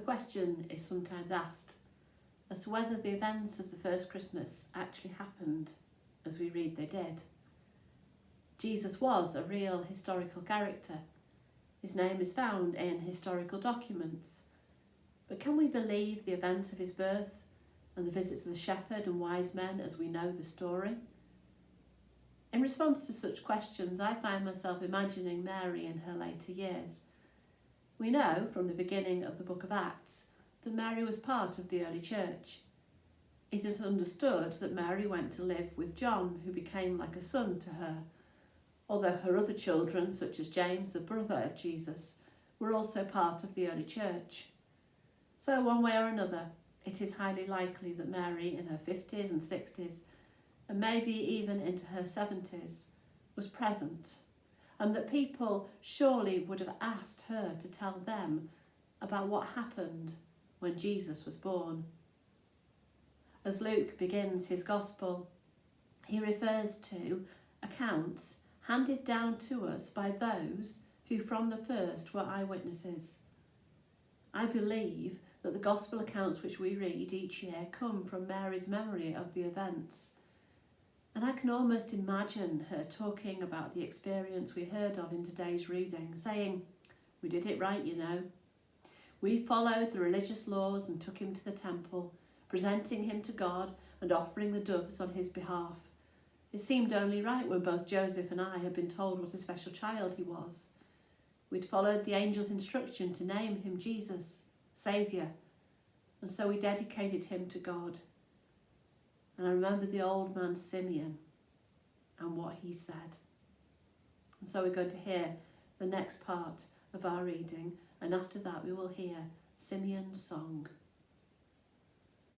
question is sometimes asked as to whether the events of the first Christmas actually happened as we read they did. Jesus was a real historical character. His name is found in historical documents. But can we believe the event of his birth and the visits of the shepherd and wise men as we know the story? In response to such questions, I find myself imagining Mary in her later years. We know from the beginning of the book of Acts that Mary was part of the early church. It is understood that Mary went to live with John, who became like a son to her, although her other children, such as James, the brother of Jesus, were also part of the early church. So one way or another, it is highly likely that Mary, in her 50s and 60s, and maybe even into her 70s, was present, and that people surely would have asked her to tell them about what happened when Jesus was born. As Luke begins his gospel, he refers to accounts handed down to us by those who from the first were eyewitnesses. I believe that the gospel accounts which we read each year come from Mary's memory of the events. And I can almost imagine her talking about the experience we heard of in today's reading, saying, "We did it right, you know. We followed the religious laws and took him to the temple, presenting him to God and offering the doves on his behalf. It seemed only right when both Joseph and I had been told what a special child he was. We'd followed the angel's instruction to name him Jesus, Saviour, and so we dedicated him to God. And I remember the old man Simeon and what he said." And so we're going to hear the next part of our reading, and after that we will hear Simeon's song.